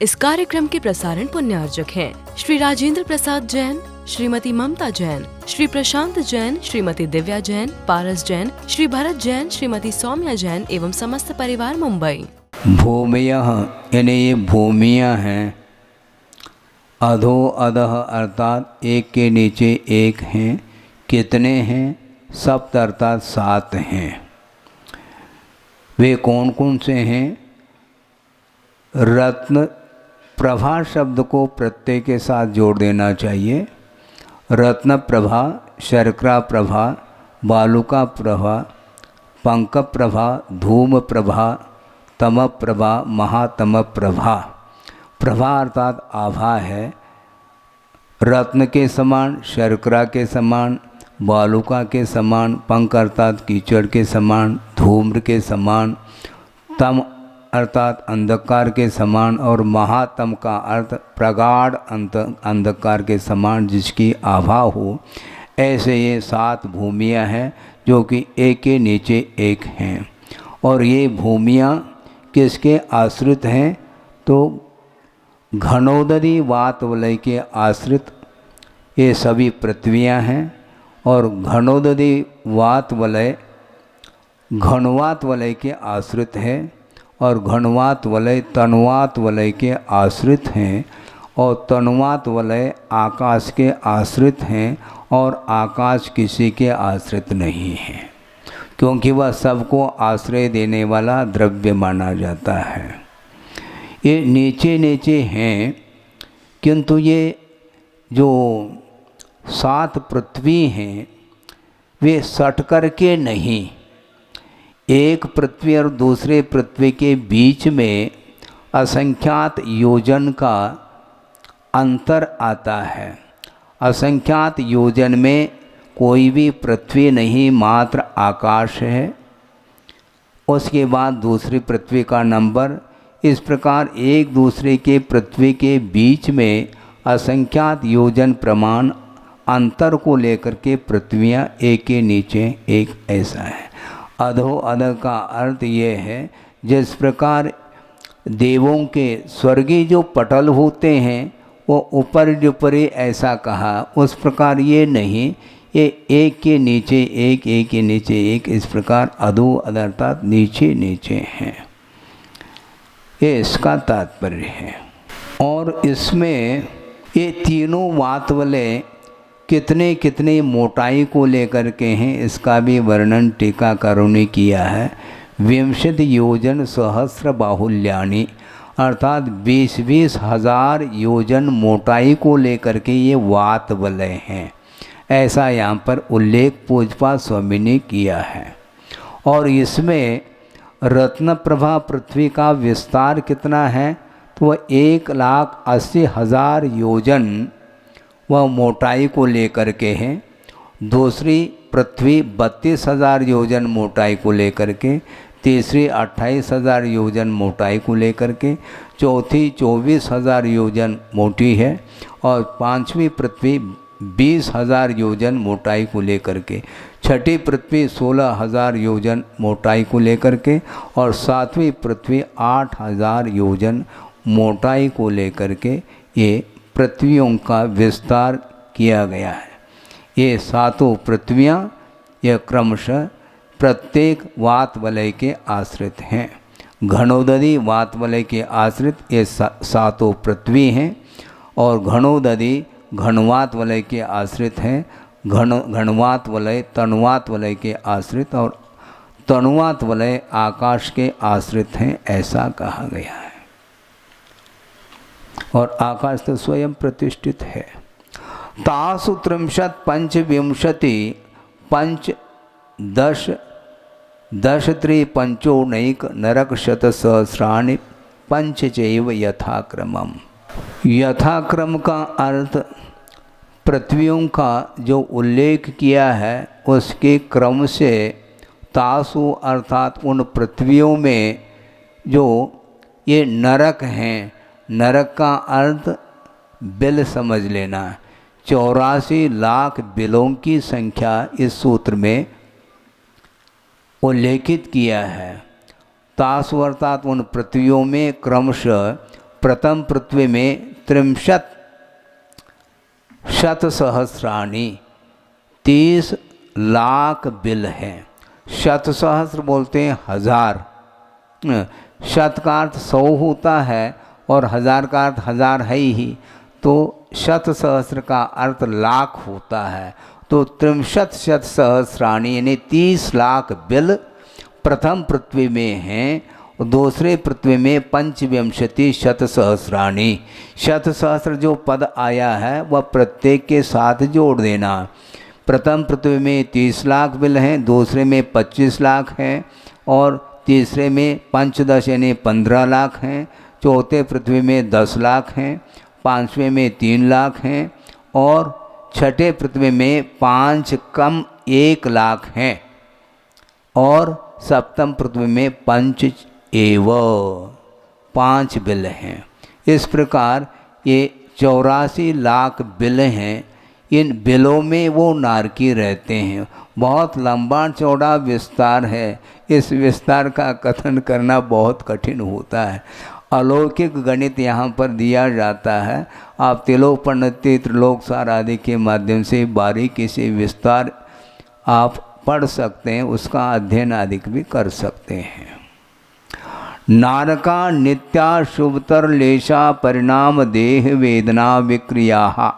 इस कार्यक्रम के प्रसारण पुण्यार्जक हैं श्री राजेंद्र प्रसाद जैन, श्रीमती ममता जैन, श्री प्रशांत जैन, श्रीमती दिव्या जैन, पारस जैन, श्री भरत जैन, श्रीमती सौम्या जैन एवं समस्त परिवार मुंबई। भूमयः यानी ये भूमियाँ हैं, अधो अधः अर्थात एक के नीचे एक हैं। कितने हैं? सप्त अर्थात 7 हैं। वे कौन कौन से हैं? रत्न प्रभा शब्द को प्रत्यय के साथ जोड़ देना चाहिए। रत्न प्रभा, शर्करा प्रभा, बालुका प्रभा, पंक प्रभा, धूम प्रभा, तम प्रभा, महातम प्रभा। प्रभा अर्थात आभा है। रत्न के समान, शर्करा के समान, बालुका के समान, पंक अर्थात कीचड़ के समान, धूम्र के समान, तम अर्थात अंधकार के समान और महातम का अर्थ प्रगाढ़ अंधकार के समान जिसकी आभा हो। ऐसे ये 7 भूमियाँ हैं जो कि एक के नीचे एक हैं। और ये भूमियाँ किसके आश्रित हैं? तो घनोदरी वात वलय के आश्रित ये सभी पृथ्वियाँ हैं। और घनोदरी वात वलय घनवात वलय के आश्रित है और घनवात वलय तन्वात वलय के आश्रित हैं। और तन्वात वलय आकाश के आश्रित हैं और आकाश किसी के आश्रित नहीं है, क्योंकि वह सबको आश्रय देने वाला द्रव्य माना जाता है। ये नीचे नीचे हैं, किंतु ये जो 7 पृथ्वी हैं वे सट कर के नहीं, एक पृथ्वी और दूसरे पृथ्वी के बीच में असंख्यात योजन का अंतर आता है। असंख्यात योजन में कोई भी पृथ्वी नहीं, मात्र आकाश है। उसके बाद दूसरी पृथ्वी का नंबर। इस प्रकार एक दूसरे के पृथ्वी के बीच में असंख्यात योजन प्रमाण अंतर को लेकर के पृथ्वियाँ एक के नीचे एक ऐसा है। अधो अध का अर्थ ये है, जिस प्रकार देवों के स्वर्गीय जो पटल होते हैं वो ऊपर ऊपरी ऐसा कहा, उस प्रकार ये नहीं, ये एक के नीचे एक, एक के नीचे एक, इस प्रकार अधो अध अर्थात नीचे नीचे हैं। ये इसका तात्पर्य है। और इसमें ये तीनों वात वलय कितने कितने मोटाई को लेकर के हैं इसका भी वर्णन टीकाकारों ने किया है। 20 योजन सहस्र बाहुल्यानी अर्थात 20-20 हजार योजन मोटाई को लेकर के ये वात वलय हैं, ऐसा यहाँ पर उल्लेख पूज्यपाद स्वामी ने किया है। और इसमें रत्न प्रभा पृथ्वी का विस्तार कितना है? तो वह 1,80,000 योजन वह मोटाई को लेकर के हैं। दूसरी पृथ्वी 32,000 योजन मोटाई को लेकर के, तीसरी 28,000 योजन मोटाई को लेकर के, चौथी 24,000 योजन मोटी है और पांचवी पृथ्वी 20,000 योजन मोटाई को लेकर के, छठी पृथ्वी 16,000 योजन मोटाई को लेकर के और सातवीं पृथ्वी 8,000 योजन मोटाई को लेकर के ये पृथ्वियों का विस्तार किया गया है। ये 7 पृथ्वियाँ यह क्रमशः प्रत्येक वात वलय के आश्रित हैं। घनोदरी वात वलय के आश्रित ये 7 पृथ्वी हैं और घनोदरी घनवात वलय के आश्रित हैं। घनवात वलय तन्वात वलय के आश्रित और तन्वात वलय आकाश के आश्रित हैं, ऐसा कहा गया है। और आकाश तो स्वयं प्रतिष्ठित है। तासु 30 पंचविंशति पंच 10 10 त्रि पंचोनैक नरक शत सहस्राणि पंच चैव यथाक्रमम्। यथाक्रम का अर्थ पृथ्वियों का जो उल्लेख किया है उसके क्रम से, तासु अर्थात उन पृथ्वियों में जो ये नरक हैं, नरक का अर्थ बिल समझ लेना। 84 लाख बिलों की संख्या इस सूत्र में उल्लेखित किया है। तासु अर्थात उन पृथ्वियों में क्रमशः प्रथम पृथ्वी में 63 शतसहस्राणि 30 लाख बिल हैं। शतसहस्र बोलते हैं 1000, शत का अर्थ 100 होता है और 1000 का अर्थ 1000 है ही, तो शतसहस्र का अर्थ लाख होता है। तो 63 शतसहस्राणि यानी 30 लाख बिल प्रथम पृथ्वी में हैं, और दूसरे पृथ्वी में 25 शतसहस्राणि। शतसहस्र जो पद आया है वह प्रत्येक के साथ जोड़ देना। प्रथम पृथ्वी में 30 लाख बिल हैं, दूसरे में 25 लाख हैं, और तीसरे में 5 यानी 15 लाख हैं, चौथे पृथ्वी में 10 लाख हैं, पाँचवें में 3 लाख हैं, और छठे पृथ्वी में 5 कम 1 लाख हैं, और सप्तम पृथ्वी में 5 बिल हैं। इस प्रकार ये 84 लाख बिल हैं। इन बिलों में वो नारकी रहते हैं। बहुत लंबा चौड़ा विस्तार है। इस विस्तार का कथन करना बहुत कठिन होता है। अलौकिक गणित यहाँ पर दिया जाता है। आप तिलोक परिणति, त्रिलोक सार आदि के माध्यम से बारीकी से विस्तार आप पढ़ सकते हैं, उसका अध्ययन आदि भी कर सकते हैं। नारका नित्या शुभतर लेशा परिणाम देह वेदना विक्रिया।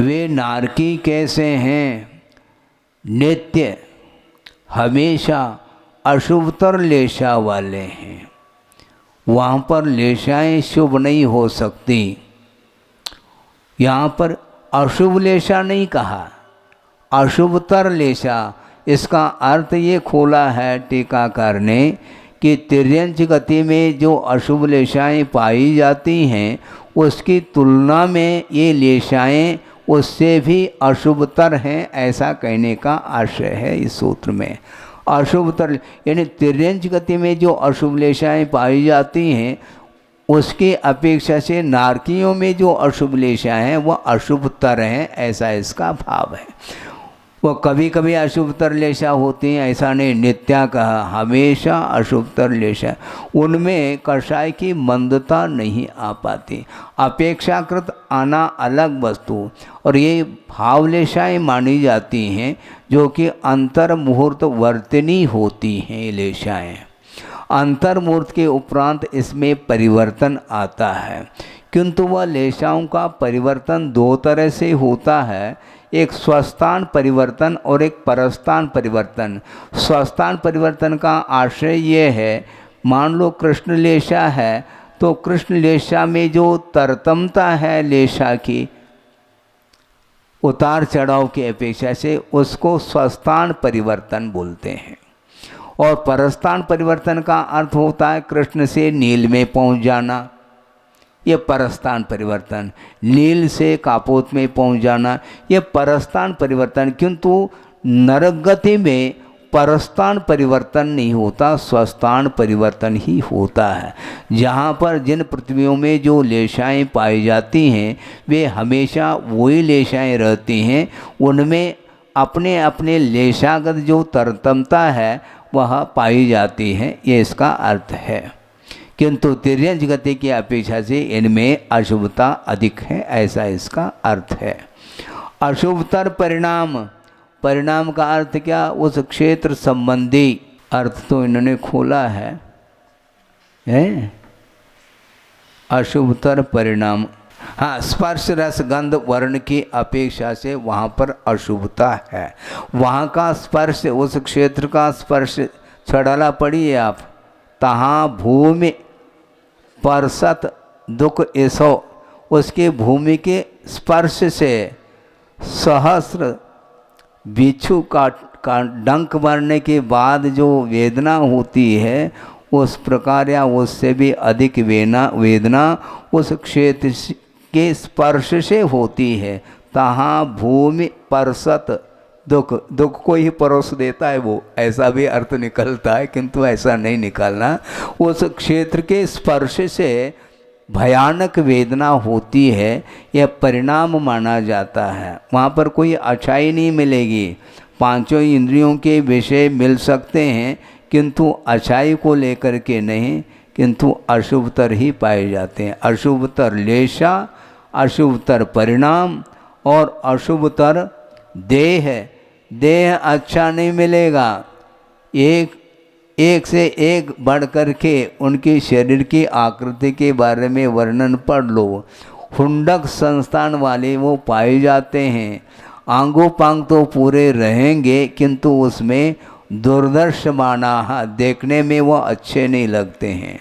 वे नारकी कैसे हैं? नित्य, हमेशा अशुभतर लेशा वाले हैं। वहाँ पर लेशाएं शुभ नहीं हो सकती। यहाँ पर अशुभ लेशा नहीं कहा, अशुभतर लेशा। इसका अर्थ ये खोला है टीकाकार ने कि तिर्यंच गति में जो अशुभ लेशाएं पाई जाती हैं उसकी तुलना में ये लेशाएं उससे भी अशुभतर हैं, ऐसा कहने का आशय है इस सूत्र में। अशुभतर यानी तिर्यंच गति में जो अशुभ लेशाएं पाई जाती हैं उसकी अपेक्षा से नारकियों में जो अशुभ लेशाएं हैं वह अशुभतर हैं, ऐसा इसका भाव है। वह कभी कभी अशुभतर लेशा होती हैं, ऐसा नहीं। नित्या कहा, हमेशा अशुभतर लेशा, उनमें कषाय की मंदता नहीं आ पाती। अपेक्षाकृत आना अलग वस्तु, और ये भावलेशाएँ मानी जाती हैं जो कि अंतर्मुहूर्त वर्तनी होती हैं। लेशाएँ अंतर्मुहूर्त के उपरांत इसमें परिवर्तन आता है, किंतु वह लेशाओं का परिवर्तन दो तरह से होता है, एक स्वस्थान परिवर्तन और एक परस्थान परिवर्तन। स्वस्थान परिवर्तन का आशय ये है, मान लो कृष्ण लेशा है तो कृष्ण लेशा में जो तरतमता है लेशा की, उतार चढ़ाव की अपेक्षा से, उसको स्वस्थान परिवर्तन बोलते हैं। और परस्थान परिवर्तन का अर्थ होता है कृष्ण से नील में पहुंच जाना, ये परस्थान परिवर्तन। नील से कापोत में पहुंच जाना, ये परस्थान परिवर्तन। किंतु नरगति में परस्थान परिवर्तन नहीं होता, स्वस्थान परिवर्तन ही होता है। जहाँ पर जिन पृथ्वियों में जो लेशाएं पाई जाती हैं वे हमेशा वही लेशाएं रहती हैं, उनमें अपने अपने लेशागत जो तरतमता है वह पाई जाती है, ये इसका अर्थ है। किंतु तिर्यंच गति की अपेक्षा से इनमें अशुभता अधिक है, ऐसा इसका अर्थ है। अशुभतर परिणाम, परिणाम का अर्थ क्या? उस क्षेत्र संबंधी अर्थ तो इन्होंने खोला है, अशुभतर परिणाम। हाँ, स्पर्श रस गंध वर्ण की अपेक्षा से वहाँ पर अशुभता है। वहाँ का स्पर्श, उस क्षेत्र का स्पर्श, छड़ाला पढ़िए आप, तहाँ भूमि परसत दुख ऐसो, उसके भूमि के स्पर्श से सहस्र बिच्छू का डंक मारने के बाद जो वेदना होती है उस प्रकार या उससे भी अधिक वेदना उस क्षेत्र के स्पर्श से होती है। तहाँ भूमि परसत दुख, दुख को ही परोस देता है वो, ऐसा भी अर्थ निकलता है, किंतु ऐसा नहीं निकालना। उस क्षेत्र के स्पर्श से भयानक वेदना होती है, यह परिणाम माना जाता है। वहाँ पर कोई अच्छाई नहीं मिलेगी। पांचों इंद्रियों के विषय मिल सकते हैं किंतु अच्छाई को लेकर के नहीं, किंतु अशुभतर ही पाए जाते हैं। अशुभतर लेशा, अशुभतर परिणाम और अशुभतर देह। देह अच्छा नहीं मिलेगा। एक से एक बढ़ कर के उनकी शरीर की आकृति के बारे में वर्णन पढ़ लो। हुंडक संस्थान वाले वो पाए जाते हैं। आंगोपांग तो पूरे रहेंगे, किंतु उसमें दुर्दर्शमाना, देखने में वो अच्छे नहीं लगते हैं।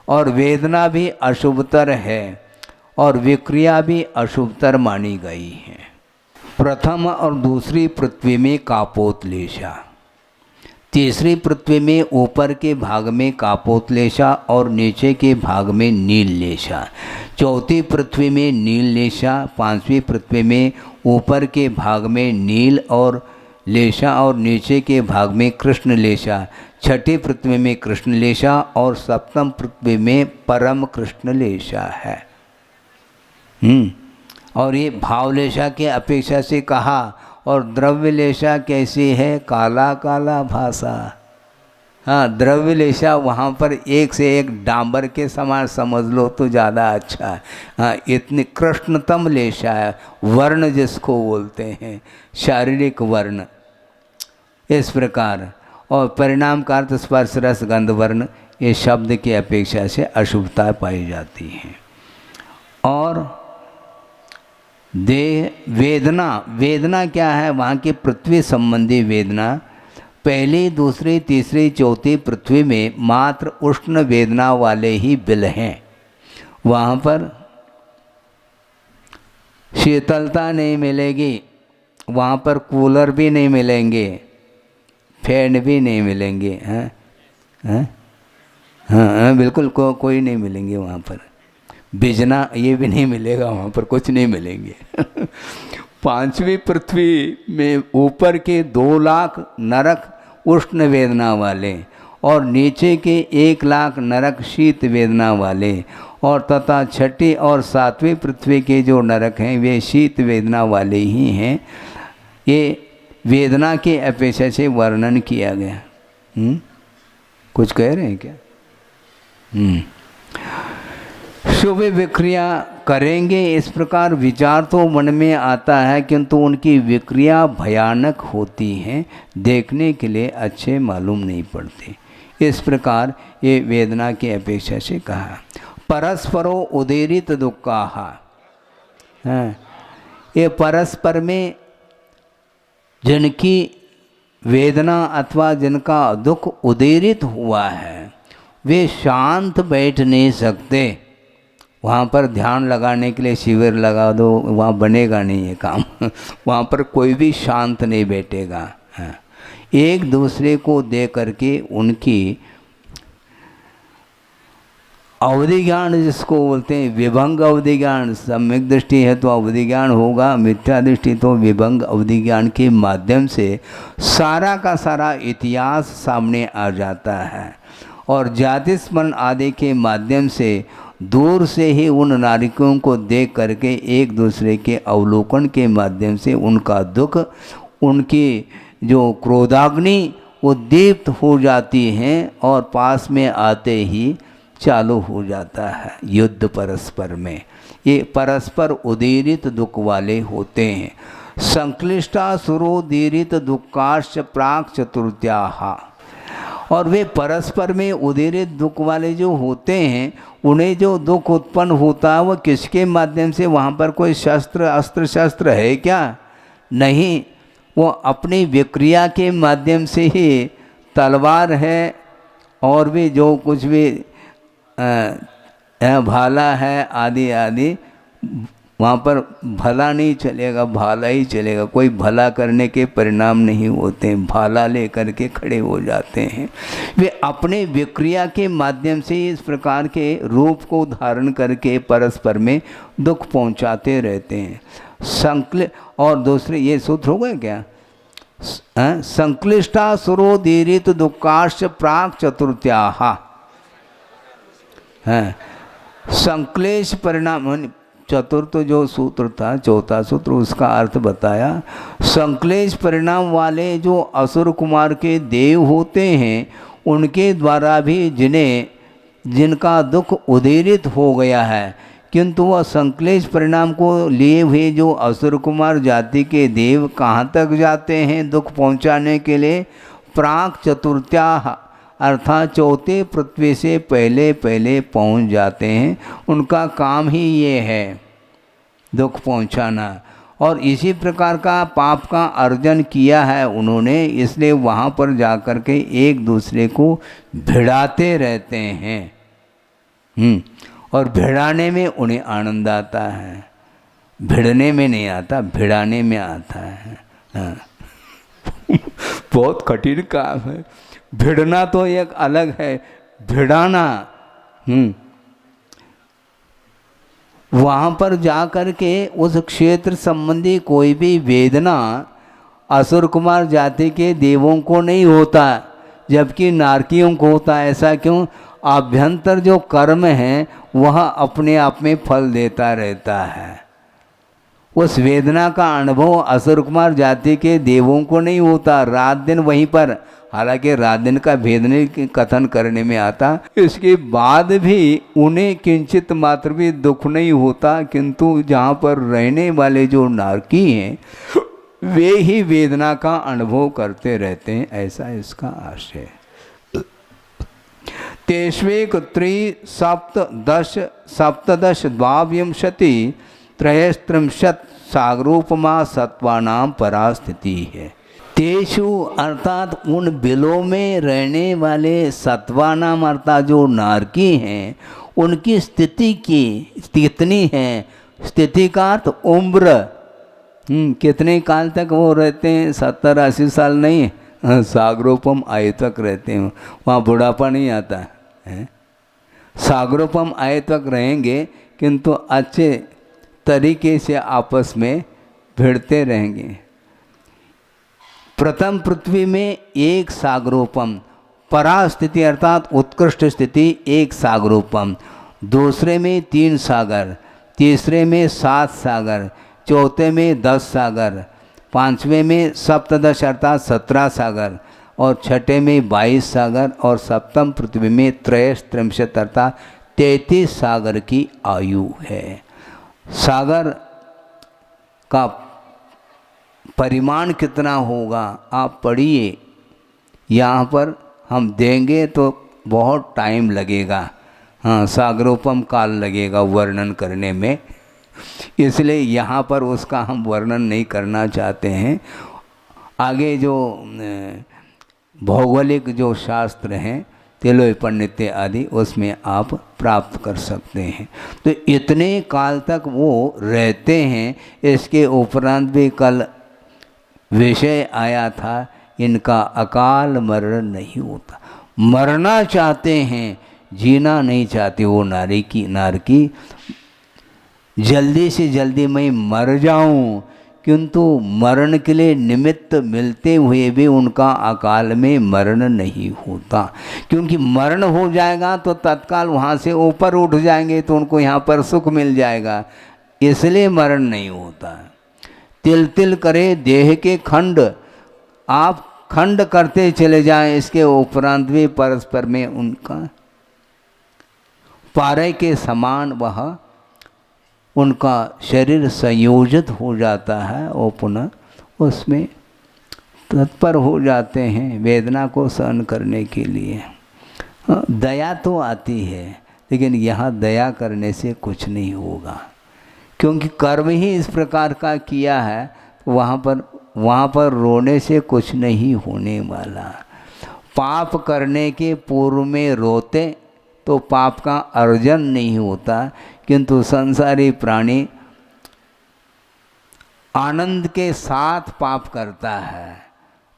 और वेदना भी अशुभतर है और विक्रिया भी अशुभतर मानी गई है। प्रथम और दूसरी पृथ्वी में कापोतलेशा, तीसरी पृथ्वी में ऊपर के भाग में कापोतलेशा और नीचे के भाग में नीललेशा, चौथी पृथ्वी में नीललेशा, पांचवी पृथ्वी में ऊपर के भाग में नील और लेशा और नीचे के भाग में कृष्णलेशा, छठी पृथ्वी में कृष्णलेशा और सप्तम पृथ्वी में परम कृष्णलेशा है। और ये भावलेशा के अपेक्षा से कहा। और द्रव्यलेशा कैसी है? काला काला भाषा। हाँ, द्रव्यलेशा वहाँ पर एक से एक डांबर के समान समझ लो तो ज़्यादा अच्छा है। हाँ, इतनी कृष्णतम लेशा है, वर्ण जिसको बोलते हैं, शारीरिक वर्ण, इस प्रकार। और परिणाम का अर्थ स्पर्श रस गंध वर्ण, ये शब्द की अपेक्षा से अशुभता पाई जाती है। और देह वेदना, वेदना क्या है? वहाँ की पृथ्वी संबंधी वेदना। पहली, दूसरी, तीसरी, चौथी पृथ्वी में मात्र उष्ण वेदना वाले ही बिल हैं। वहाँ पर शीतलता नहीं मिलेगी, वहाँ पर कूलर भी नहीं मिलेंगे, फैन भी नहीं मिलेंगे। हाँ हाँ हाँ, बिल्कुल कोई नहीं मिलेंगे वहाँ पर। बिजना ये भी नहीं मिलेगा, वहाँ पर कुछ नहीं मिलेंगे। पांचवी पृथ्वी में ऊपर के 2 लाख नरक उष्ण वेदना वाले और नीचे के 1 लाख नरक शीत वेदना वाले, और तथा छठी और सातवीं पृथ्वी के जो नरक हैं वे शीत वेदना वाले ही हैं। ये वेदना के अपेक्षा से वर्णन किया गया। कुछ कह रहे हैं क्या? शुभ विक्रिया करेंगे, इस प्रकार विचार तो मन में आता है, किंतु उनकी विक्रिया भयानक होती हैं, देखने के लिए अच्छे मालूम नहीं पड़ते। इस प्रकार ये वेदना की अपेक्षा से कहा। परस्परो उदीरित दुःखाः, ये परस्पर में जिनकी वेदना अथवा जिनका दुख उदीरित हुआ है, वे शांत बैठ नहीं सकते। वहाँ पर ध्यान लगाने के लिए शिविर लगा दो, वहाँ बनेगा नहीं ये काम। वहाँ पर कोई भी शांत नहीं बैठेगा। एक दूसरे को दे करके उनकी अवधि ज्ञान जिसको बोलते हैं, विभंग अवधि ज्ञान, सम्यक दृष्टि है तो अवधि ज्ञान होगा, मिथ्या दृष्टि तो विभंग अवधि ज्ञान के माध्यम से सारा का सारा इतिहास सामने आ जाता है। और जाति स्मरण आदि के माध्यम से दूर से ही उन नारिकों को देख करके एक दूसरे के अवलोकन के माध्यम से उनका दुख, उनकी जो क्रोधाग्नि वो दीप्त हो जाती हैं और पास में आते ही चालू हो जाता है युद्ध परस्पर में। ये परस्पर उदीरित दुख वाले होते हैं। संक्लिष्टा सुरोदीरित दुःखाश्च प्राक चतुर्थ्याः, और वे परस्पर में उदीरित दुख वाले जो होते हैं, उन्हें जो दुख उत्पन्न होता है वो किसके माध्यम से? वहाँ पर कोई शस्त्र अस्त्र शस्त्र है क्या? नहीं, वो अपनी विक्रिया के माध्यम से ही, तलवार है और भी जो कुछ भी भाला है आदि आदि, वहाँ पर भला नहीं चलेगा, भाला ही चलेगा। कोई भला करने के परिणाम नहीं होते हैं, भाला लेकर के खड़े हो जाते हैं। वे अपने विक्रिया के माध्यम से इस प्रकार के रूप को धारण करके परस्पर में दुख पहुँचाते रहते हैं। और दूसरे ये सूत्र हो गए क्या? संक्लिष्टा सुरोदीरित दुःखाश्च प्राक चतुर्थ्याः। संक्लेश परिणाम, चतुर्थ जो सूत्र था, चौथा सूत्र, उसका अर्थ बताया। संक्लेश परिणाम वाले जो असुर कुमार के देव होते हैं, उनके द्वारा भी जिनका दुख उदीरित हो गया है, किंतु वह संक्लेश परिणाम को लिए हुए जो असुर कुमार जाति के देव कहाँ तक जाते हैं दुख पहुँचाने के लिए? प्राक चतुर्थ्याः अर्थात चौथे पृथ्वी से पहले पहले पहुँच जाते हैं। उनका काम ही ये है दुख पहुँचाना, और इसी प्रकार का पाप का अर्जन किया है उन्होंने, इसलिए वहाँ पर जा कर के एक दूसरे को भिड़ाते रहते हैं। और भिड़ाने में उन्हें आनंद आता है, भिड़ने में नहीं आता, भिड़ाने में आता है। हाँ। बहुत कठिन काम है। भिड़ना तो एक अलग है, भिड़ाना वहाँ पर जा कर के उस क्षेत्र संबंधी कोई भी वेदना असुर कुमार जाति के देवों को नहीं होता, जबकि नारकियों को होता है। ऐसा क्यों? आभ्यंतर जो कर्म है वह अपने आप में फल देता रहता है। उस वेदना का अनुभव असुर कुमार जाति के देवों को नहीं होता, रात दिन वहीं पर। हालांकि रात दिन का भेद नहीं कथन करने में आता, इसके बाद भी उन्हें किंचित मात्र भी दुख नहीं होता, किंतु जहाँ पर रहने वाले जो नारकी हैं वे ही वेदना का अनुभव करते रहते हैं, ऐसा इसका आशय। तेष्वेक सप्तदश द्वाविंशति त्रयस्त्रिंशत् सागरोपमा सत्वानाम परा स्थिति है। तेषु अर्थात उन बिलों में रहने वाले सत्वानाम अर्थात जो नारकी हैं उनकी स्थिति कितनी है? स्थिति का अर्थ उम्र, कितने काल तक वो रहते हैं? 70-80 साल नहीं, सागरोपम आयु तक रहते हैं, वहाँ बुढ़ापा नहीं आता है। सागरोपम आयु तक रहेंगे, किंतु अच्छे तरीके से आपस में भिड़ते रहेंगे। प्रथम पृथ्वी में एक सागरोपम, परा स्थिति अर्थात उत्कृष्ट स्थिति एक सागरोपम, दूसरे में 3 सागर, तीसरे में 7 सागर, चौथे में 10 सागर, पांचवें में सप्तदश अर्थात 17 सागर, और छठे में 22 सागर, और सप्तम पृथ्वी में त्रयस्त्रिंशत् अर्थात 33 सागर की आयु है। सागर का परिमाण कितना होगा आप पढ़िए, यहाँ पर हम देंगे तो बहुत टाइम लगेगा। हाँ, सागरोपम काल लगेगा वर्णन करने में, इसलिए यहाँ पर उसका हम वर्णन नहीं करना चाहते हैं। आगे जो भौगोलिक जो शास्त्र हैं तेलोय पंडित्य आदि, उसमें आप प्राप्त कर सकते हैं। तो इतने काल तक वो रहते हैं। इसके उपरांत भी कल विषय आया था, इनका अकाल मरण नहीं होता। मरना चाहते हैं, जीना नहीं चाहते वो नारकी जल्दी से जल्दी मैं मर जाऊं, किंतु मरण के लिए निमित्त मिलते हुए भी उनका अकाल में मरण नहीं होता, क्योंकि मरण हो जाएगा तो तत्काल वहाँ से ऊपर उठ जाएंगे तो उनको यहाँ पर सुख मिल जाएगा, इसलिए मरण नहीं होता। तिल तिल करे देह के खंड, आप खंड करते चले जाएं, इसके उपरांत भी परस्पर में उनका पारे के समान वह उनका शरीर संयोजित हो जाता है और पुनः उसमें तत्पर हो जाते हैं वेदना को सहन करने के लिए। दया तो आती है, लेकिन यहाँ दया करने से कुछ नहीं होगा, क्योंकि कर्म ही इस प्रकार का किया है। वहाँ पर रोने से कुछ नहीं होने वाला। पाप करने के पूर्व में रोते तो पाप का अर्जन नहीं होता, किंतु संसारी प्राणी आनंद के साथ पाप करता है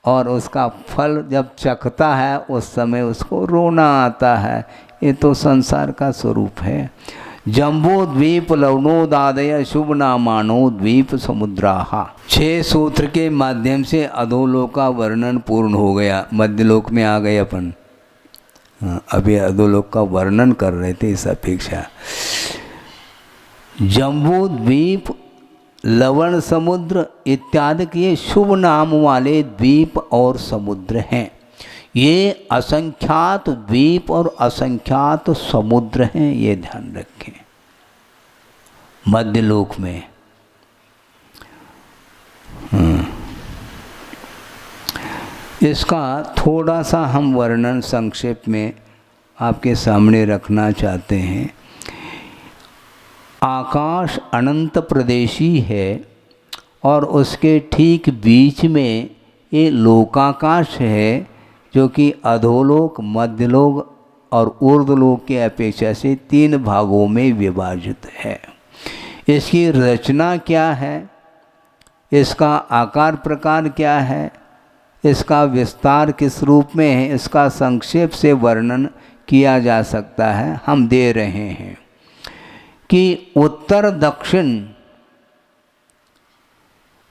और उसका फल जब चखता है उस समय उसको रोना आता है। ये तो संसार का स्वरूप है। जम्बो द्वीप लवणोदादय शुभ नामानो द्वीप समुद्राहा। 6 सूत्र के माध्यम से अधोलोक का वर्णन पूर्ण हो गया। मध्यलोक में आ गए अपन। अभी अधोलोक का वर्णन कर रहे थे इस अपेक्षा। जम्बू द्वीप, लवण समुद्र इत्यादि के शुभ नाम वाले द्वीप और समुद्र हैं। ये असंख्यात द्वीप और असंख्यात समुद्र हैं, ये ध्यान रखें मध्यलोक में। इसका थोड़ा सा हम वर्णन संक्षेप में आपके सामने रखना चाहते हैं। आकाश अनंत प्रदेशी है और उसके ठीक बीच में ये लोकाकाश है, जो कि अधोलोक, मध्यलोक और ऊर्ध्वलोक के अपेक्षा से 3 भागों में विभाजित है। इसकी रचना क्या है, इसका आकार प्रकार क्या है, इसका विस्तार किस रूप में है, इसका संक्षेप से वर्णन किया जा सकता है। हम दे रहे हैं कि उत्तर दक्षिण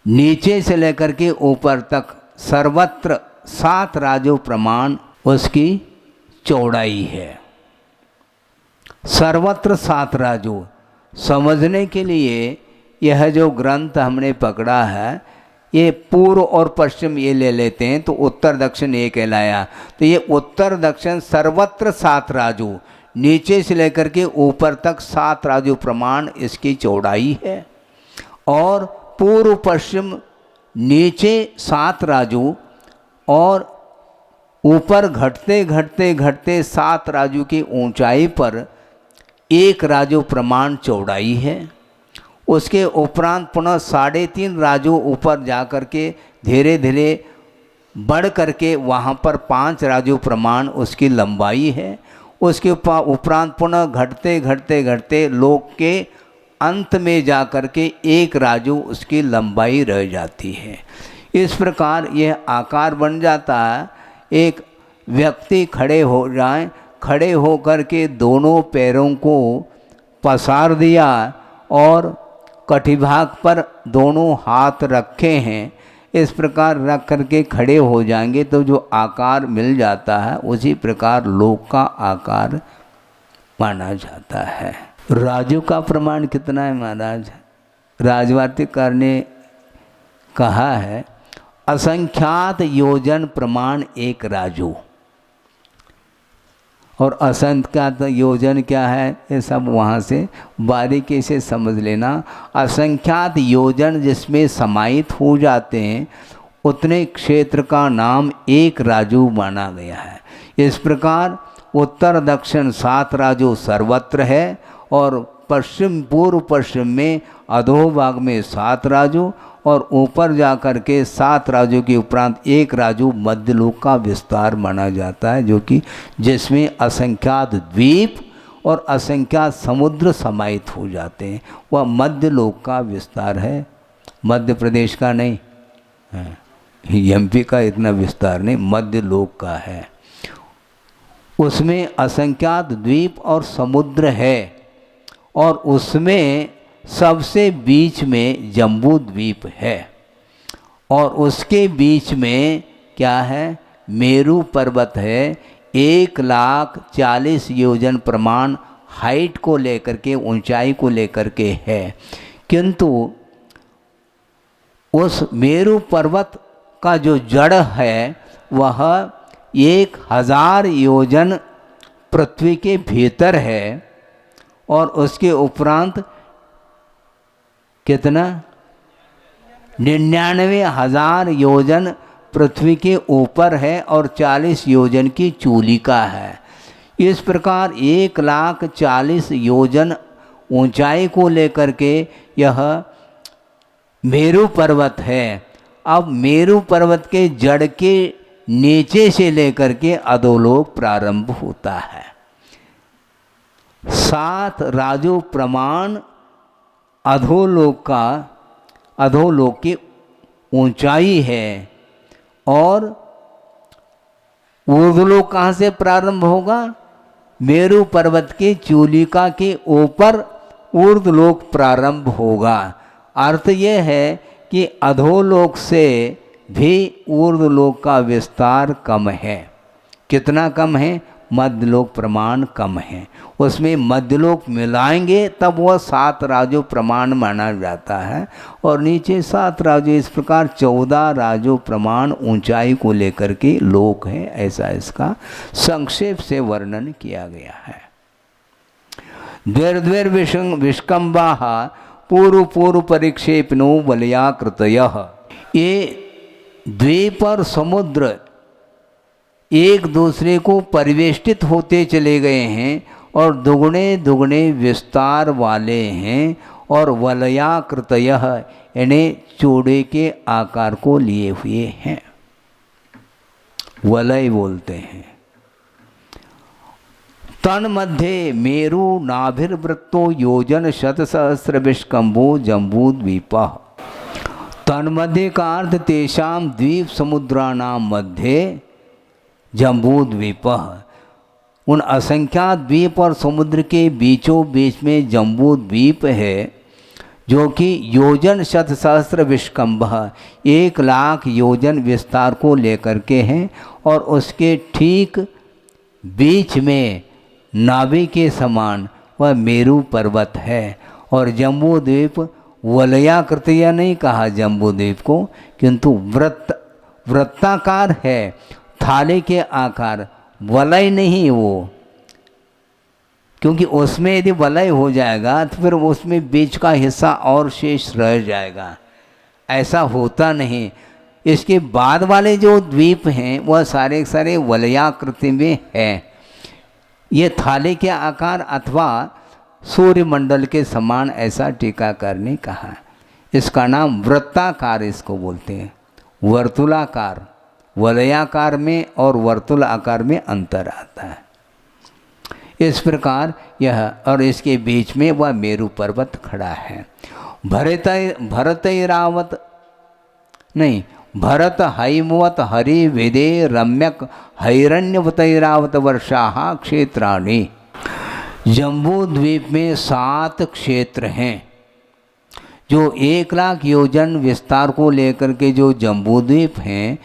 नीचे से लेकर के ऊपर तक सर्वत्र 7 राजो प्रमाण उसकी चौड़ाई है। सर्वत्र 7 राजो। समझने के लिए यह जो ग्रंथ हमने पकड़ा है, ये पूर्व और पश्चिम ये ले लेते हैं तो उत्तर दक्षिण ये कहलाया। तो ये उत्तर दक्षिण सर्वत्र 7 राजो, नीचे से लेकर के ऊपर तक 7 राजो प्रमाण इसकी चौड़ाई है। और पूर्व पश्चिम नीचे 7 राजो और ऊपर घटते घटते घटते 7 राजो की ऊंचाई पर 1 राजो प्रमाण चौड़ाई है। उसके उपरांत पुनः 3.5 राजो ऊपर जा कर के धीरे धीरे बढ़ करके वहाँ पर 5 राजो प्रमाण उसकी लंबाई है। उसके उपरांत पुनः घटते घटते घटते लोक के अंत में जा कर के 1 राजो उसकी लंबाई रह जाती है। इस प्रकार यह आकार बन जाता है। एक व्यक्ति खड़े हो जाए, खड़े हो कर के दोनों पैरों को पसार दिया और कटिभाग पर दोनों हाथ रखे हैं, इस प्रकार रख करके खड़े हो जाएंगे तो जो आकार मिल जाता है उसी प्रकार लोक का आकार माना जाता है। राजू का प्रमाण कितना है महाराज? राजवाटिकार ने कहा है असंख्यात योजन प्रमाण 1 राजू। और असंख्यात योजन क्या है, ये सब वहाँ से बारीकी से समझ लेना। असंख्यात योजन जिसमें समाहित हो जाते हैं उतने क्षेत्र का नाम 1 राजू माना गया है। इस प्रकार उत्तर दक्षिण 7 राजू सर्वत्र है और पश्चिम पूर्व पश्चिम में अधोभाग में 7 राजू और ऊपर जा कर के 7 राजू के उपरांत 1 राजू मध्यलोक का विस्तार माना जाता है, जो कि जिसमें असंख्यात द्वीप और असंख्यात समुद्र समाहित हो जाते हैं। वह मध्यलोक का विस्तार है, मध्य प्रदेश का नहीं, एमपी का इतना विस्तार नहीं, मध्यलोक का है। उसमें असंख्यात द्वीप और समुद्र है और उसमें सबसे बीच में जम्बू द्वीप है और उसके बीच में क्या है, मेरू पर्वत है। 1,40,000 योजन प्रमाण हाइट को लेकर के, ऊंचाई को लेकर के है। किंतु उस मेरू पर्वत का जो जड़ है वह 1,000 योजन पृथ्वी के भीतर है और उसके उपरांत कितना 99,000 योजन पृथ्वी के ऊपर है और 40 योजन की चूलिका है। इस प्रकार 1,40,000 योजन ऊंचाई को लेकर के यह मेरू पर्वत है। अब मेरू पर्वत के जड़ के नीचे से लेकर के अधोलोक प्रारंभ होता है। 7 राजो प्रमाण अधोलोक की ऊंचाई है और ऊर्ध्वलोक कहाँ से प्रारंभ होगा? मेरू पर्वत की चूलिका के ऊपर ऊर्ध्वलोक प्रारंभ होगा। अर्थ यह है कि अधोलोक से भी ऊर्ध्वलोक का विस्तार कम है। कितना कम है? मध्यलोक प्रमाण कम है। उसमें मध्यलोक मिलाएंगे तब वह 7 राजो प्रमाण माना जाता है, और नीचे 7 राजो, इस प्रकार 14 राजो प्रमाण ऊंचाई को लेकर के लोक है। ऐसा इसका संक्षेप से वर्णन किया गया है। द्वैर्द्वैर विष्कम्बाः पूर्व पूर्व परिक्षेपनो वलयाकृतयः। ये द्वीप और समुद्र एक दूसरे को परिवेष्टित होते चले गए हैं और दुगने दुगने विस्तार वाले हैं, और वलयाकृतयः इन्हें चूड़े के आकार को लिए हुए हैं। वलय बोलते हैं। तन मध्य मेरु नाभिर्वृत्तो योजन शतसहस्र विष्कम्भो जम्बूद्वीपः। तन मध्य का अर्थ तेषाम द्वीप समुद्राणाम मध्य जम्बूद्वीपः। उन असंख्यात द्वीप और समुद्र के बीचों बीच में जम्बूद्वीप है, जो कि योजन शतसहस्र विष्कम्भः 1,00,000 योजन विस्तार को लेकर के हैं, और उसके ठीक बीच में नाभि के समान वह मेरु पर्वत है। और जम्बूद्वीप वलयाकृतय नहीं कहा जम्बूद्वीप को, किंतु वृत्ताकार है, थाले के आकार, वलय नहीं वो, क्योंकि उसमें यदि वलय हो जाएगा तो फिर उसमें बीच का हिस्सा और शेष रह जाएगा। ऐसा होता नहीं। इसके बाद वाले जो द्वीप हैं वह सारे सारे वलयाकृति में हैं। ये थाले के आकार अथवा सूर्यमंडल के समान, ऐसा टीकाकार ने कहा। इसका नाम वृत्ताकार इसको बोलते हैं। वर्तुलाकार, वलयाकार में और वर्तुल आकार में अंतर आता है। इस प्रकार यह, और इसके बीच में वह मेरु पर्वत खड़ा है। भरत हैमवत हरि विदे रम्यक हैरण्यवतैरावत वर्षाः क्षेत्राणि। जम्बू द्वीप में 7 क्षेत्र हैं। जो 1,00,000 योजन विस्तार को लेकर के जो जम्बू द्वीप हैं,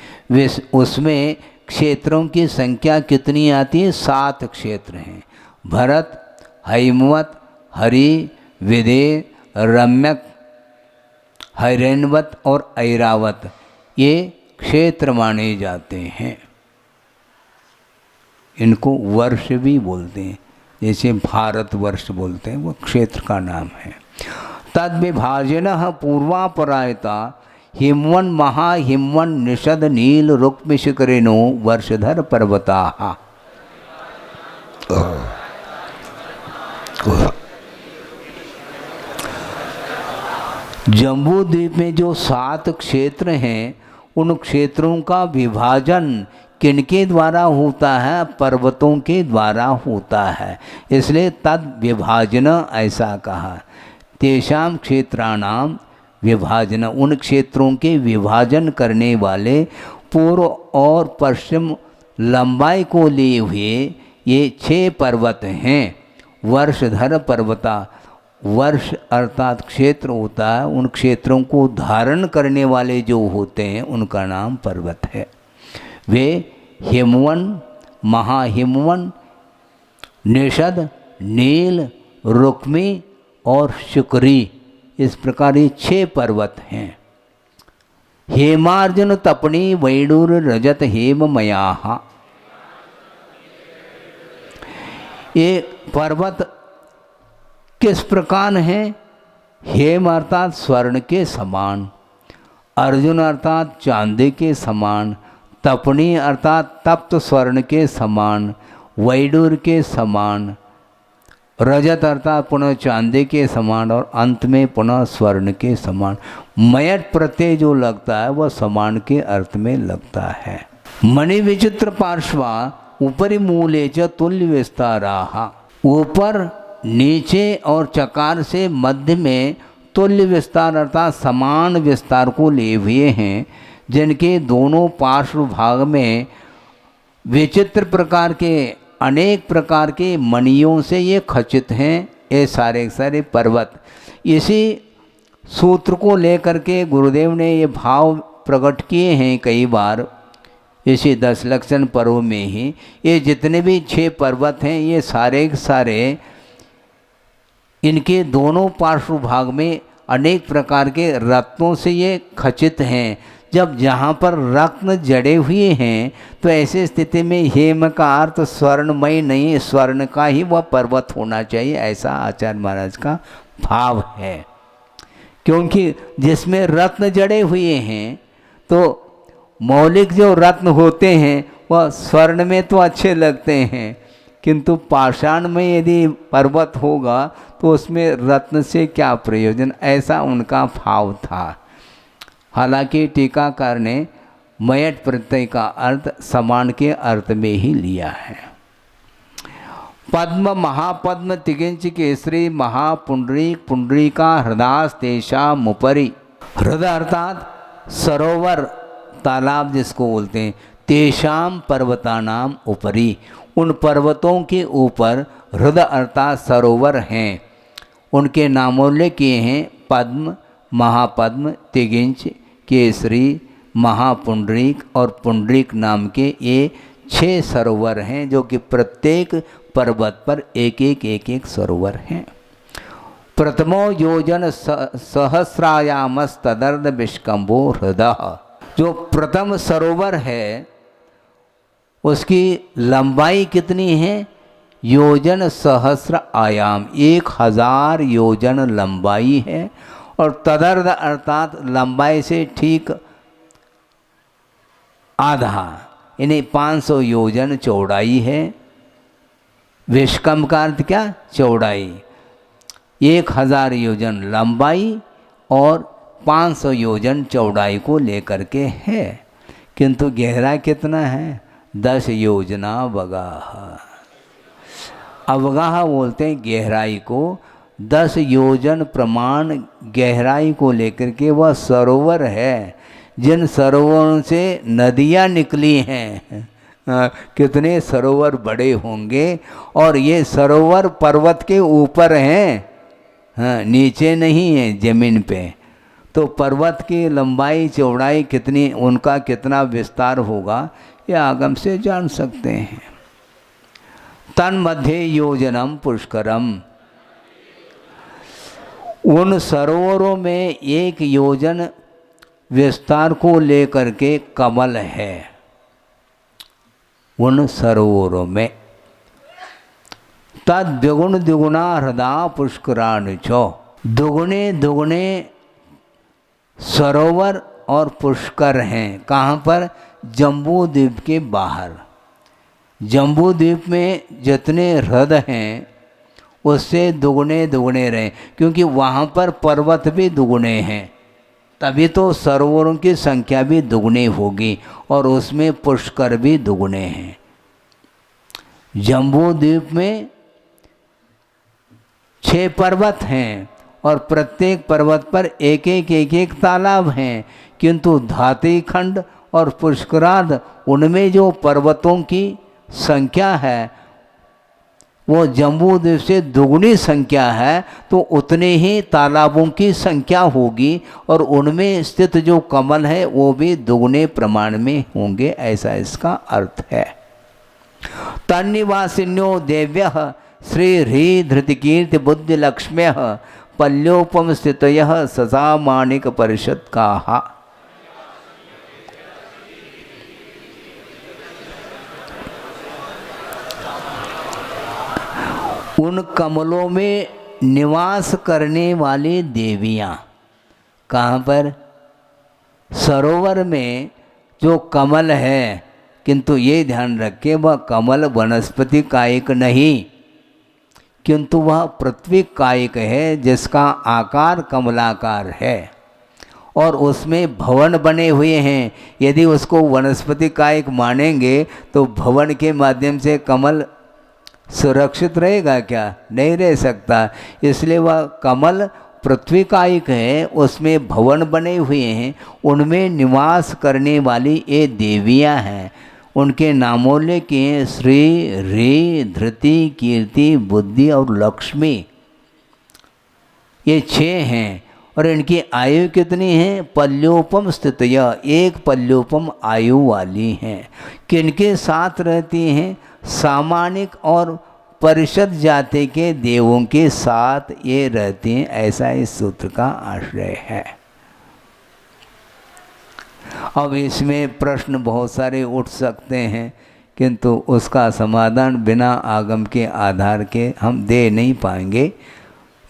उसमें क्षेत्रों की संख्या कितनी आती है? 7 क्षेत्र हैं। भरत, हैमवत, हरि, विदे, रम्यक, हैरण्यवत और ऐरावत, ये क्षेत्र माने जाते हैं। इनको वर्ष भी बोलते हैं, जैसे भारत वर्ष बोलते हैं, वो क्षेत्र का नाम है। तद विभाजनः पूर्वापरायता हिमवन महाहिमवन निषद नील रुक्मिशिखरिणो वर्षधर पर्वताः। जम्बू द्वीप में जो 7 क्षेत्र हैं, उन क्षेत्रों का विभाजन किनके द्वारा होता है? पर्वतों के द्वारा होता है। इसलिए तद विभाजन ऐसा कहा। तेषां क्षेत्राणाम विभाजन, उन क्षेत्रों के विभाजन करने वाले पूर्व और पश्चिम लंबाई को लिए हुए ये 6 पर्वत हैं। वर्षधर पर्वता, वर्ष अर्थात क्षेत्र होता है, उन क्षेत्रों को धारण करने वाले जो होते हैं उनका नाम पर्वत है। वे हिमवन, महाहिमवन, निषद, नील, रुक्मी और शिखरी, इस प्रकार ये 6 पर्वत हैं। हेमार्जुन तपनी वैडूर रजत हेममयाः। ये पर्वत किस प्रकार हैं? हेम अर्थात स्वर्ण के समान, अर्जुन अर्थात चांदी के समान, तपनी अर्थात तप्त स्वर्ण के समान, वैडूर के समान, रजत अर्थात पुनः चांदी के समान, और अंत में पुनः स्वर्ण के समान। मयट प्रत्यय जो लगता है वह समान के अर्थ में लगता है। मणि विचित्र पार्श्वा ऊपरी मूले च तुल्य विस्ताराः। ऊपर, नीचे और चकार से मध्य में तुल्य विस्तार अर्थात समान विस्तार को लिए हुए हैं, जिनके दोनों पार्श्व भाग में विचित्र प्रकार के अनेक प्रकार के मणियों से ये खचित हैं। ये सारे सारे पर्वत, इसी सूत्र को लेकर के गुरुदेव ने ये भाव प्रकट किए हैं कई बार। इसी 10 लक्षण पर्व में ही ये जितने भी 6 पर्वत हैं ये सारे के सारे इनके दोनों पार्श्व भाग में अनेक प्रकार के रत्नों से ये खचित हैं। जब जहाँ पर रत्न जड़े हुए हैं तो ऐसी स्थिति में हेम का अर्थ स्वर्णमय नहीं, स्वर्ण का ही वह पर्वत होना चाहिए, ऐसा आचार्य महाराज का भाव है। क्योंकि जिसमें रत्न जड़े हुए हैं तो मौलिक जो रत्न होते हैं वह स्वर्ण में तो अच्छे लगते हैं, किंतु पाषाण में यदि पर्वत होगा तो उसमें रत्न से क्या प्रयोजन, ऐसा उनका भाव था। हालांकि टीकाकार ने मयट प्रत्यय का अर्थ समान के अर्थ में ही लिया है। पद्म महापद्म तिगिंच केसरी महापुंडरीक पुंडरीका हृदास्तेषाम् उपरि। हृदय अर्थात सरोवर, तालाब जिसको बोलते हैं, तेषाम पर्वतानाम उपरि, उन पर्वतों के ऊपर हृदय अर्थात सरोवर हैं, उनके नामोल्लेख किए हैं पद्म, महापद्म, तिगिंच, केसरी, महापुंडरीक और पुंडरीक नाम के ये 6 सरोवर हैं, जो कि प्रत्येक पर्वत पर एक एक सरोवर हैं। प्रथमो योजन सहस्रायामस्तदर्ध विष्कंभो हृदय, जो प्रथम सरोवर है उसकी लंबाई कितनी है, योजन सहस्र आयाम, 1000 योजन लंबाई है, और तदर्ध अर्थात लंबाई से ठीक आधा यानी 500 योजन चौड़ाई है। विष्कंभ का अर्थ क्या, चौड़ाई, 1000 योजन लंबाई और 500 योजन चौड़ाई को लेकर के है, किंतु गहरा कितना है, 10 योजना अवगाह। अवगाह बोलते हैं गहराई को, 10 योजन प्रमाण गहराई को लेकर के वह सरोवर है। जिन सरोवरों से नदियाँ निकली हैं, कितने सरोवर बड़े होंगे, और ये सरोवर पर्वत के ऊपर हैं, हाँ, नीचे नहीं है जमीन पे। तो पर्वत की लंबाई चौड़ाई कितनी, उनका कितना विस्तार होगा, यह आगम से जान सकते हैं। तन्मध्ये योजनम पुष्करम, उन सरोवरों में 1 योजन विस्तार को लेकर के कमल है, उन सरोवरों में। तद द्विगुण द्विगुणा हृदय पुष्कराणि च, दुगुने दुगुने सरोवर और पुष्कर हैं। कहाँ पर, जम्बू द्वीप के बाहर। जम्बू द्वीप में जितने हृदय हैं उससे दुगुने दुगुने रहे, क्योंकि वहाँ पर पर्वत भी दुगुने हैं, तभी तो सरोवरों की संख्या भी दुगुनी होगी, और उसमें पुष्कर भी दुगुने हैं। जम्बू द्वीप में 6 पर्वत हैं और प्रत्येक पर्वत पर एक एक तालाब हैं, किंतु धात्री खंड और पुष्करार्ध, उनमें जो पर्वतों की संख्या है वो जम्बू द्वीप से दुगुनी संख्या है, तो उतने ही तालाबों की संख्या होगी, और उनमें स्थित जो कमल है वो भी दुगुने प्रमाण में होंगे, ऐसा इसका अर्थ है। तन्निवासिन्यो देव्यः श्री ह्री धृतिकीर्ति बुद्धि लक्ष्म्यः पल्योपम स्थितयः ससा माणिक परिषद काहा। उन कमलों में निवास करने वाली देवियाँ, कहाँ पर, सरोवर में जो कमल है, किंतु ये ध्यान रखें वह कमल वनस्पति कायिक नहीं, किंतु वह पृथ्वी कायिक है, जिसका आकार कमलाकार है और उसमें भवन बने हुए हैं। यदि उसको वनस्पति कायिक मानेंगे तो भवन के माध्यम से कमल सुरक्षित रहेगा क्या, नहीं रह सकता। इसलिए वह कमल पृथ्वी कायिक है, उसमें भवन बने हुए हैं, उनमें निवास करने वाली ये देवियां हैं। उनके नामोल्लेख के श्री ह्री धृति कीर्ति बुद्धि और लक्ष्मी, ये 6 हैं। और इनकी आयु कितनी है? पल्योपम स्थित, यह एक पल्योपम आयु वाली हैं। किनके साथ रहती हैं? सामानिक और परिषद जाति के देवों के साथ ये रहती हैं, ऐसा इस सूत्र का आशय है। अब इसमें प्रश्न बहुत सारे उठ सकते हैं, किंतु उसका समाधान बिना आगम के आधार के हम दे नहीं पाएंगे।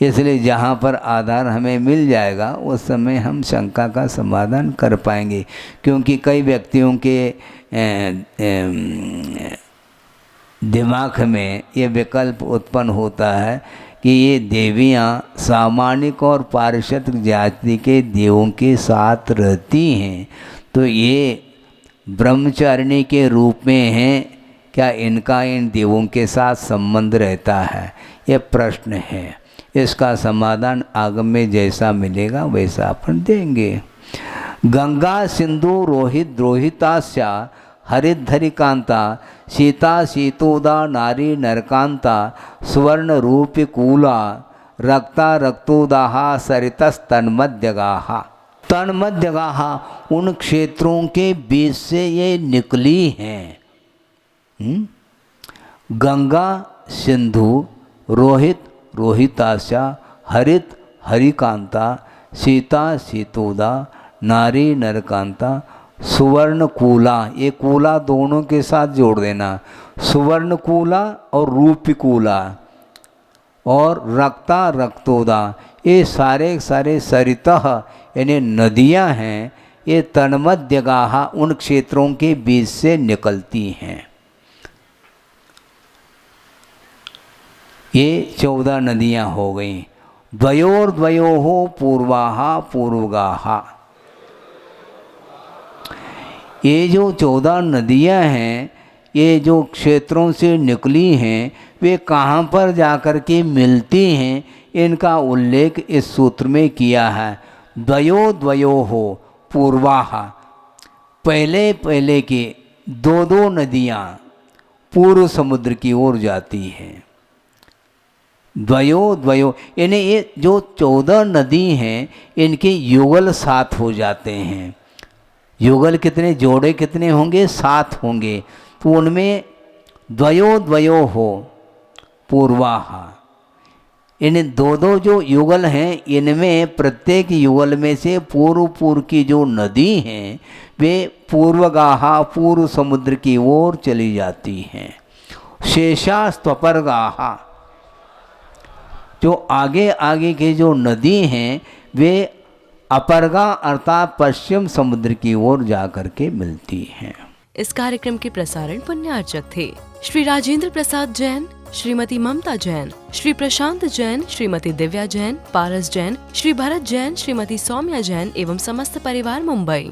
इसलिए जहाँ पर आधार हमें मिल जाएगा उस समय हम शंका का समाधान कर पाएंगे। क्योंकि कई व्यक्तियों के दिमाग में ये विकल्प उत्पन्न होता है कि ये देवियाँ सामानिक और पारिषद जाति के देवों के साथ रहती हैं, तो ये ब्रह्मचारिणी के रूप में हैं, क्या इनका इन देवों के साथ संबंध रहता है? ये प्रश्न है। इसका समाधान आगम में जैसा मिलेगा वैसा अपन देंगे। गंगा सिंधु रोहित द्रोहितास्या हरिधरिकांता सीता सीतोदा नारी नरकांता सुवर्ण रूपी कूला रक्ता रक्तोदाहा सरितस तन्मध्यगाहा। तन्मध्यगाहा उन क्षेत्रों के बीच से ये निकली हैं। गंगा सिंधु रोहित रोहितास्या हरित हरिकांता सीता सीतोदा नारी नरकांता सुवर्ण कूला, ये कूला दोनों के साथ जोड़ देना, सुवर्ण कूला और रूपी कूला और रक्ता रक्तोदा, ये सारे सारे सरितः यानी नदियां हैं, ये तन्मध्यगाहा उन क्षेत्रों के बीच से निकलती हैं। ये 14 नदियां हो गईं। द्वयोर्द्वयोः पूर्वाहा पूर्वगाहा, ये जो 14 नदियां हैं, ये जो क्षेत्रों से निकली हैं, वे कहाँ पर जाकर के मिलती हैं, इनका उल्लेख इस सूत्र में किया है। द्वयो द्वयो हो पूर्वाहा, पहले पहले की दो नदियाँ पूर्व समुद्र की ओर जाती हैं। द्वयो द्वयो यानी ये जो 14 नदी हैं, इनके युगल 7 हो जाते हैं। युगल कितने, जोड़े कितने होंगे? 7 होंगे। तो उनमें द्वयो द्वयो हो पूर्वाहा, इन दो जो युगल हैं, इनमें प्रत्येक युगल में से पूर्व की जो नदी हैं वे पूर्वगाहा पूर्व समुद्र की ओर चली जाती हैं। शेषा स्वपरगाहा, जो आगे आगे के जो नदी हैं वे अपरगा अर्थात पश्चिम समुद्र की ओर जाकर के मिलती हैं। इस कार्यक्रम के प्रसारण पुण्यार्चक थे श्री राजेंद्र प्रसाद जैन, श्रीमती ममता जैन, श्री प्रशांत जैन, श्रीमती दिव्या जैन, पारस जैन, श्री भरत जैन, श्रीमती सौम्या जैन एवं समस्त परिवार मुंबई।